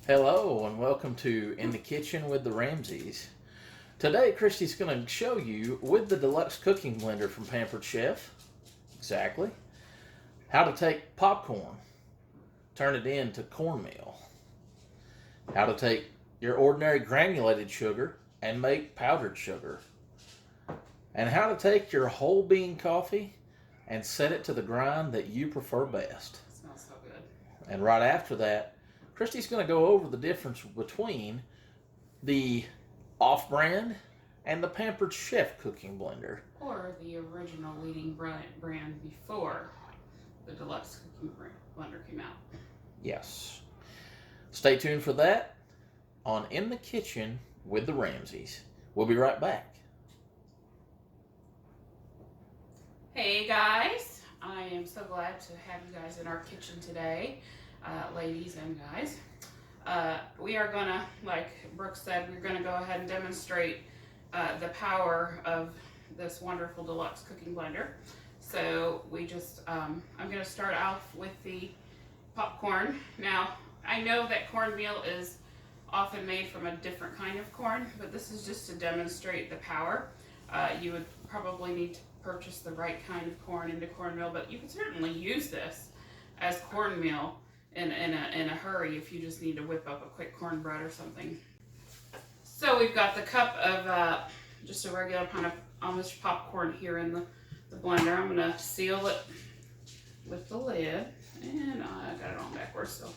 Hello and welcome to In the Kitchen with the Ramseys. Today, Christy's going to show you with the Deluxe cooking blender from Pampered Chef, exactly, how to take popcorn, turn it into cornmeal, how to take your ordinary granulated sugar and make powdered sugar, and how to take your whole bean coffee and set it to the grind that you prefer best. It smells so good. And right after that, Christy's going to go over the difference between the off-brand and the Pampered Chef cooking blender. Or the original leading brand before the Deluxe cooking blender came out. Yes. Stay tuned for that on In the Kitchen with the Ramseys. We'll be right back. Hey guys, I am so glad to have you guys in our kitchen today. Ladies and guys, we are gonna, like Brooke said, we're gonna go ahead and demonstrate the power of this wonderful Deluxe cooking blender. So we just, I'm gonna start off with the popcorn. Now, I know that cornmeal is often made from a different kind of corn, but this is just to demonstrate the power. You would probably need to purchase the right kind of corn into cornmeal, but you can certainly use this as cornmeal in a hurry if you just need to whip up a quick cornbread or something. So we've got the cup of just a regular kind of Amish popcorn here in the blender. I'm gonna seal it with the lid, and I got it on backwards, so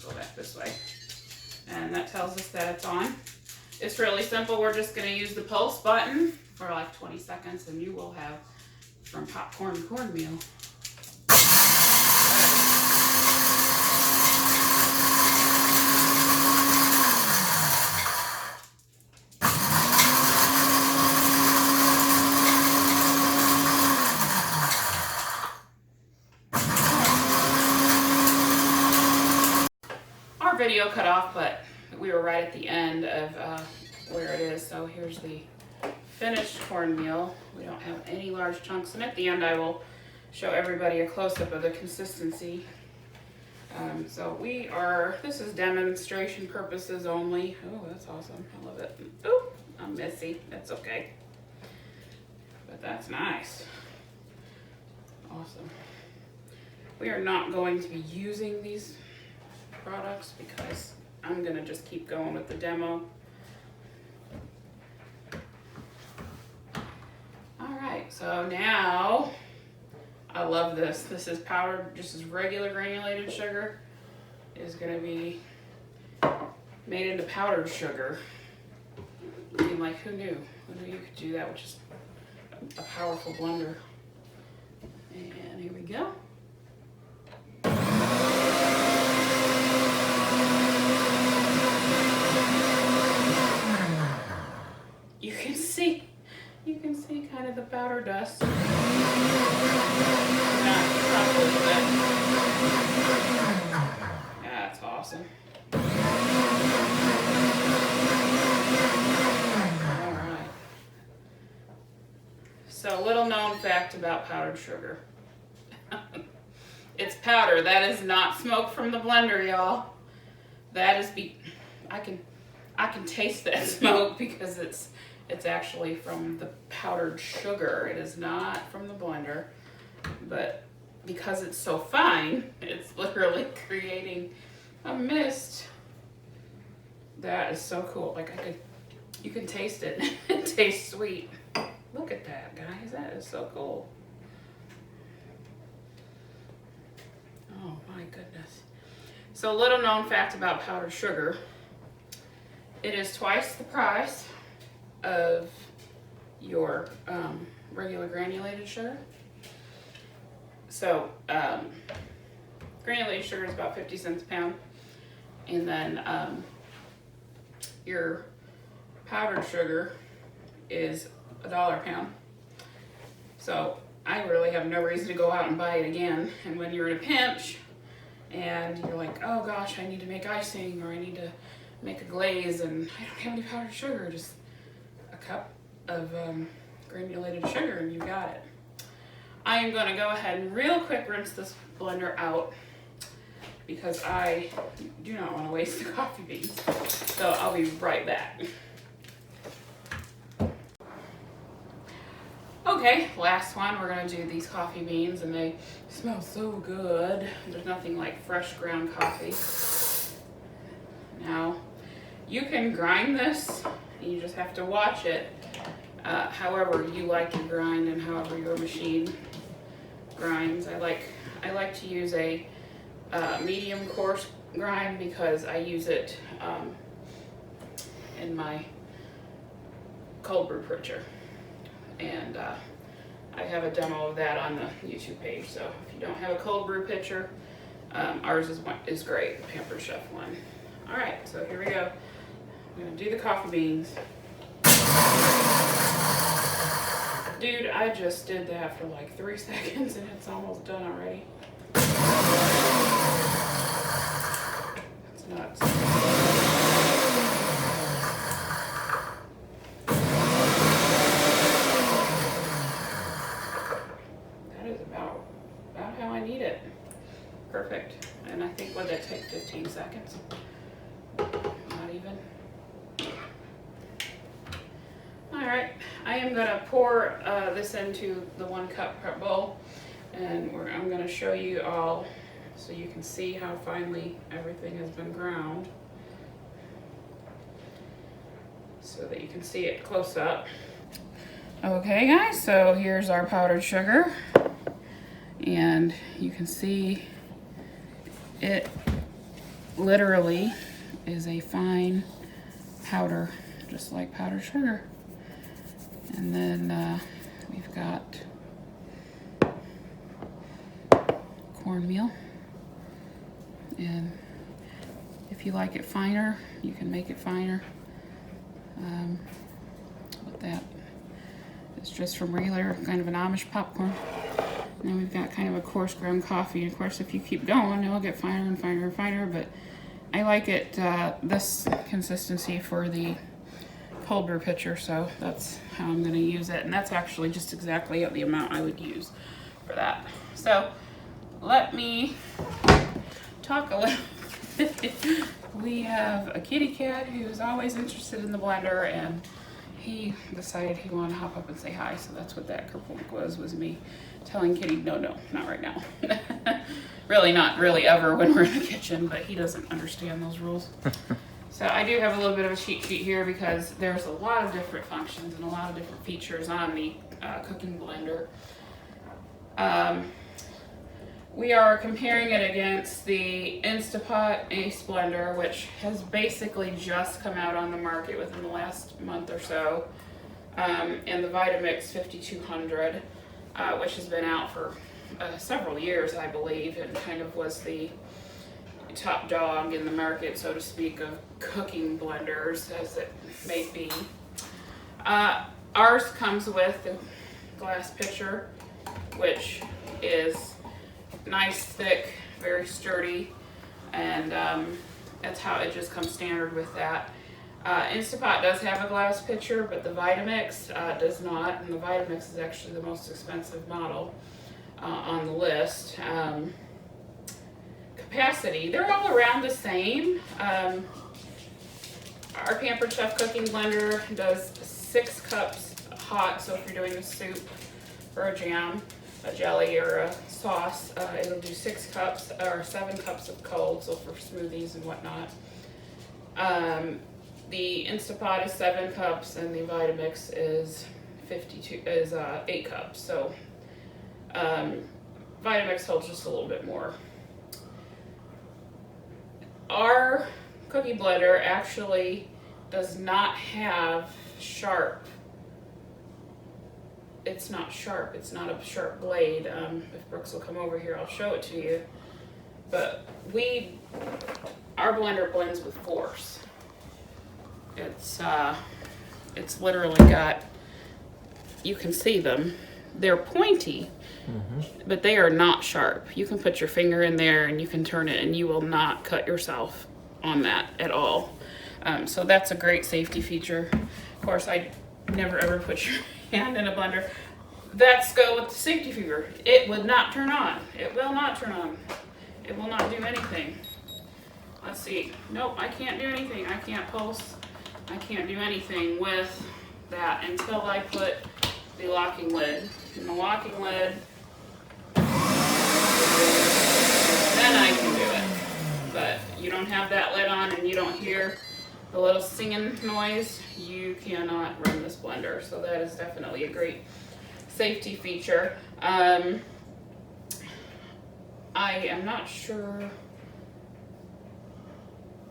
go back this way. And that tells us that it's on. It's really simple. We're just gonna use the pulse button for like 20 seconds, and you will have from popcorn to cornmeal. Our video cut off, but we were right at the end of where it is. So here's the finished cornmeal. We don't have any large chunks, and at the end I will show everybody a close-up of the consistency. So this is demonstration purposes only. Oh, that's awesome. I love it. Oh, I'm messy. That's okay. But that's nice. Awesome. We are not going to be using these products because I'm gonna just keep going with the demo. Alright, so now I love this. This is powdered, just as regular granulated sugar is gonna be made into powdered sugar. I mean, like, who knew? Who knew you could do that with just a powerful blender? And here we go. You can see kind of the powder dust. Not properly, but yeah, that's awesome. All right. So, little known fact about powdered sugar. It's powder. That is not smoke from the blender, y'all. That is I can taste that smoke because it's actually from the powdered sugar. It is not from the blender, but because it's so fine, it's literally creating a mist. That is so cool. Like, you can taste it. It tastes sweet. Look at that, guys. That is so cool. Oh my goodness. So, little known fact about powdered sugar. It is twice the price of your regular granulated sugar. So granulated sugar is about 50 cents a pound, and then your powdered sugar is $1 a pound. So I really have no reason to go out and buy it again. And when you're in a pinch and you're like, oh gosh, I need to make icing, or I need to make a glaze and I don't have any powdered sugar, just a cup of granulated sugar and you got it. I am going to go ahead and real quick rinse this blender out because I do not want to waste the coffee beans. So I'll be right back. Okay, last one. We're gonna do these coffee beans, and they smell so good. There's nothing like fresh ground coffee. Now, you can grind this. You just have to watch it. However you like to grind and however your machine grinds. I like to use a medium coarse grind because I use it in my cold brew pitcher, and I have a demo of that on the YouTube page. So if you don't have a cold brew pitcher, ours is great, the Pampered Chef one. All right, so here we go. I'm gonna do the coffee beans. Dude, I just did that for like 3 seconds and it's almost done already. That's nuts. That is about how I need it. Perfect. And I think, would that take 15 seconds? Not even. All right, I am gonna pour this into the 1 cup prep bowl, and I'm gonna show you all so you can see how finely everything has been ground, so that you can see it close up. Okay guys, so here's our powdered sugar, and you can see it literally is a fine powder, just like powdered sugar. And then we've got cornmeal, and if you like it finer, you can make it finer. But that is just from regular kind of an Amish popcorn. And then we've got kind of a coarse ground coffee. And of course, if you keep going, it'll get finer and finer and finer. But I like it this consistency for the cold brew pitcher, so that's how I'm going to use it, and that's actually just exactly the amount I would use for that. So let me talk a little. We have a kitty cat who's always interested in the blender, and he decided he wanted to hop up and say hi, so that's what that kerplunk was me telling Kitty, no, not right now. Really not really ever when we're in the kitchen, but he doesn't understand those rules. So I do have a little bit of a cheat sheet here because there's a lot of different functions and a lot of different features on the cooking blender. We are comparing it against the Instapot Ace blender, which has basically just come out on the market within the last month or so, and the Vitamix 5200, which has been out for several years, I believe, and kind of was the top dog in the market, so to speak, of cooking blenders, as it may be. Ours comes with the glass pitcher, which is nice, thick, very sturdy, and that's how it just comes standard with that. Instapot does have a glass pitcher, but the Vitamix does not, and the Vitamix is actually the most expensive model on the list. Capacity, they're all around the same. Our Pampered Chef cooking blender does 6 cups hot, so if you're doing a soup or a jam, a jelly or a sauce, it'll do 6 cups or 7 cups of cold, so for smoothies and whatnot. The Instapot is 7 cups and the Vitamix is 8 cups, so Vitamix holds just a little bit more. Our cookie blender actually does not have sharp. It's not sharp. It's not a sharp blade. If Brooks will come over here, I'll show it to you. But our blender blends with force. It's literally got. You can see them. They're pointy. But they are not sharp. You can put your finger in there and you can turn it and you will not cut yourself on that at all. So that's a great safety feature. Of course, I never ever put your hand in a blender. Let's go with the safety feature. It would not turn on. It will not turn on. It will not do anything. let's see. Nope, I can't do anything. I can't pulse. I can't do anything with that until I put the locking lid. And the locking lid, then I can do it. But you don't have that lid on and you don't hear the little singing noise, you cannot run this blender. So that is definitely a great safety feature. I am not sure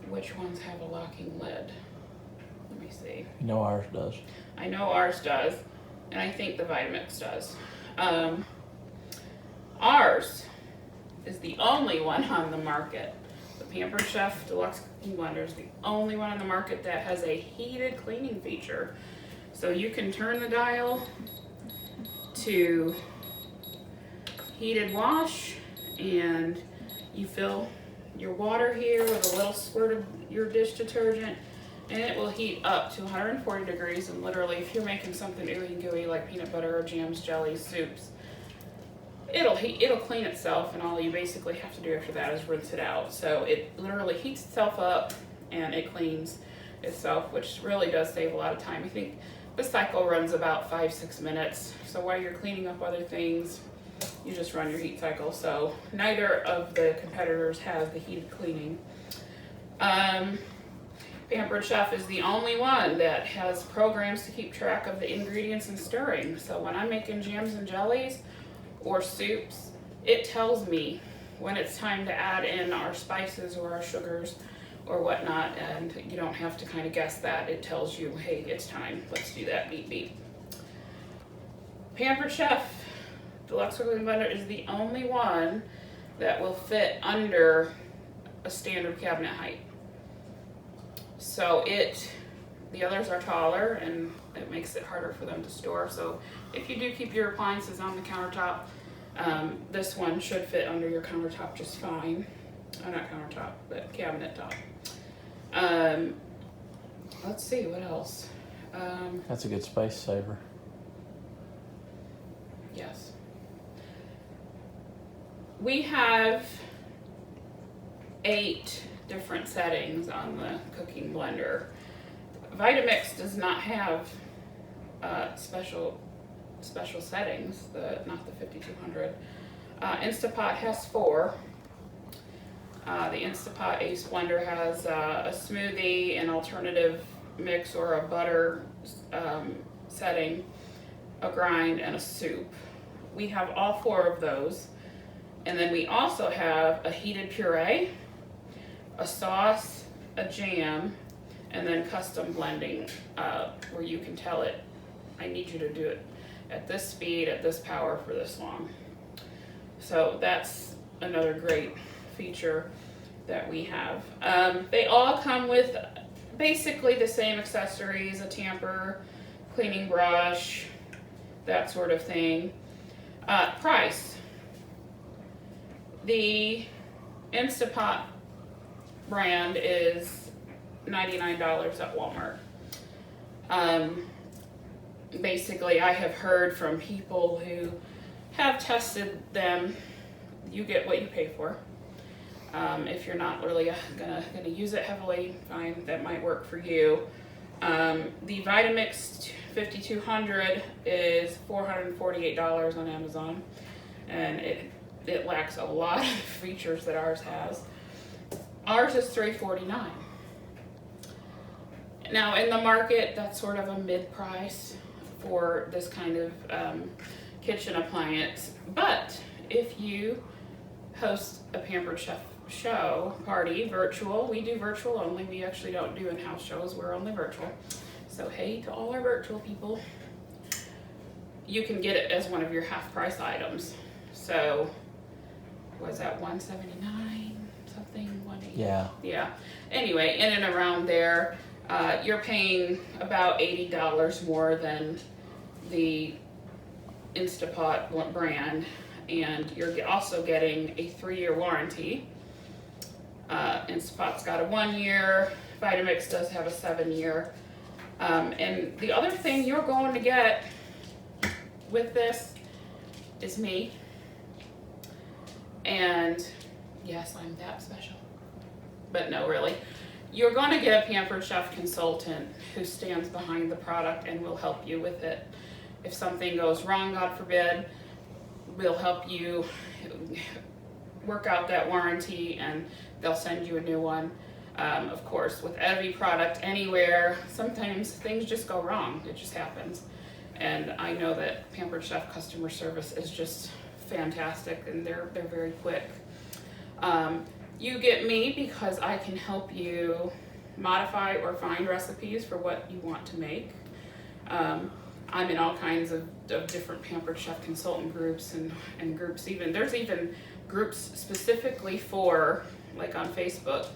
which ones have a locking lid. Let me see. You know ours does. I know ours does, and I think the Vitamix does. Ours is the only one on the market. The Pampered Chef Deluxe Cooking Blender is the only one on the market that has a heated cleaning feature. So you can turn the dial to heated wash, and you fill your water here with a little squirt of your dish detergent, and it will heat up to 140 degrees. And literally, if you're making something ooey and gooey like peanut butter or jams, jellies, soups, it'll clean itself, and all you basically have to do after that is rinse it out. So it literally heats itself up and it cleans itself, which really does save a lot of time. I think the cycle runs about 5-6 minutes. So while you're cleaning up other things, you just run your heat cycle. So neither of the competitors has the heated cleaning. Pampered Chef is the only one that has programs to keep track of the ingredients and stirring. So when I'm making jams and jellies or soups, it tells me when it's time to add in our spices or our sugars or whatnot, and you don't have to kind of guess that. It tells you, hey, it's time, let's do that, beep beep. Pampered Chef Deluxe Cooking Blender is the only one that will fit under a standard cabinet height. So the others are taller, and it makes it harder for them to store. So if you do keep your appliances on the countertop, this one should fit under your countertop just fine. Not countertop, but cabinet top. Let's see, what else? That's a good space saver. Yes. We have 8 different settings on the cooking blender. Vitamix does not have special settings, not the 5200. Instapot has 4. The Instapot Ace blender has a smoothie, an alternative mix or a butter setting, a grind, and a soup. We have all 4 of those. And then we also have a heated puree, a sauce, a jam, and then custom blending, where you can tell it, I need you to do it at this speed, at this power, for this long. So that's another great feature that we have. They all come with basically the same accessories, a tamper, cleaning brush, that sort of thing. Price. The Instapot brand is $99 at Walmart. Basically, I have heard from people who have tested them, you get what you pay for. If you're not really gonna use it heavily, fine, that might work for you. The Vitamix 5200 is $448 on Amazon, and it lacks a lot of features that ours has. Ours is $349. Now in the market, that's sort of a mid-price for this kind of kitchen appliance. But if you host a Pampered Chef show party, virtual, we do virtual only. We actually don't do in-house shows. We're only virtual. So hey to all our virtual people, you can get it as one of your half-price items. So was that $179 something? $180? Yeah. Yeah. Anyway, in and around there, you're paying about $80 more than the Instapot brand, and you're also getting a 3-year warranty. Instapot's got a 1-year. Vitamix does have a 7-year. And the other thing you're going to get with this is me. And yes, I'm that special. but no, really. You're going to get a Pampered Chef consultant who stands behind the product and will help you with it. If something goes wrong, God forbid, we'll help you work out that warranty and they'll send you a new one. Of course, with every product anywhere, sometimes things just go wrong. It just happens. And I know that Pampered Chef customer service is just fantastic, and they're very quick. You get me because I can help you modify or find recipes for what you want to make. I'm in all kinds of different Pampered Chef consultant groups and groups there's even groups specifically for, like on Facebook,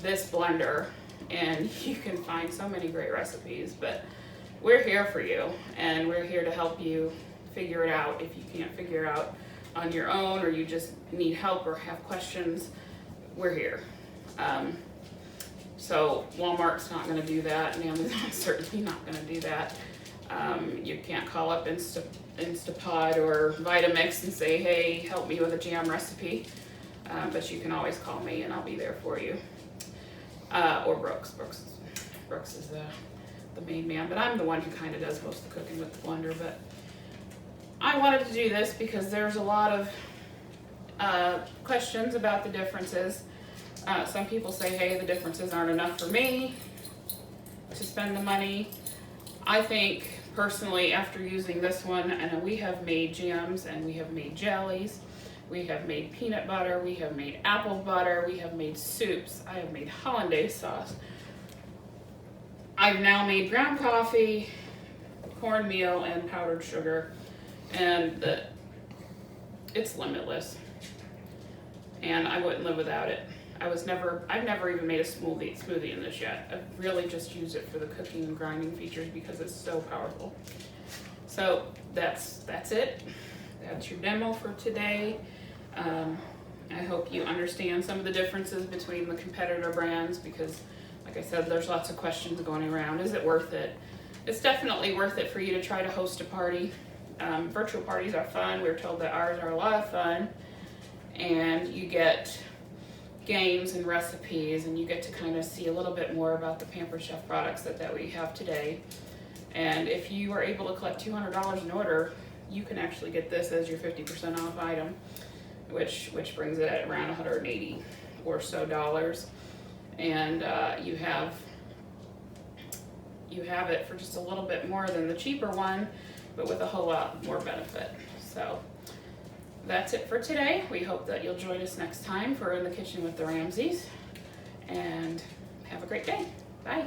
this blender, and you can find so many great recipes. But we're here for you, and we're here to help you figure it out. If you can't figure it out on your own, or you just need help or have questions, we're here. So Walmart's not going to do that, and Amazon's certainly not going to do that. You can't call up Instapot or Vitamix and say, hey, help me with a jam recipe. But you can always call me and I'll be there for you. Or Brooks. Brooks is the main man, but I'm the one who kind of does most of the cooking with the blender. But I wanted to do this because there's a lot of questions about the differences. Some people say, hey, the differences aren't enough for me to spend the money. I think personally, after using this one, and we have made jams and we have made jellies, we have made peanut butter, we have made apple butter, we have made soups, I have made hollandaise sauce. I've now made ground coffee, cornmeal, and powdered sugar, and it's limitless. And I wouldn't live without it. I've never even made a smoothie in this yet. I've really just used it for the cooking and grinding features because it's so powerful. So that's it. That's your demo for today. I hope you understand some of the differences between the competitor brands because, like I said, there's lots of questions going around. Is it worth it? It's definitely worth it for you to try to host a party. Virtual parties are fun. We're told that ours are a lot of fun. And you get games and recipes, and you get to kind of see a little bit more about the Pampered Chef products that we have today. And if you are able to collect $200 in order, you can actually get this as your 50% off item, which brings it at around $180 or so dollars. And you have it for just a little bit more than the cheaper one, but with a whole lot more benefit. So that's it for today. We hope that you'll join us next time for In the Kitchen with the Ramseys, and have a great day. Bye.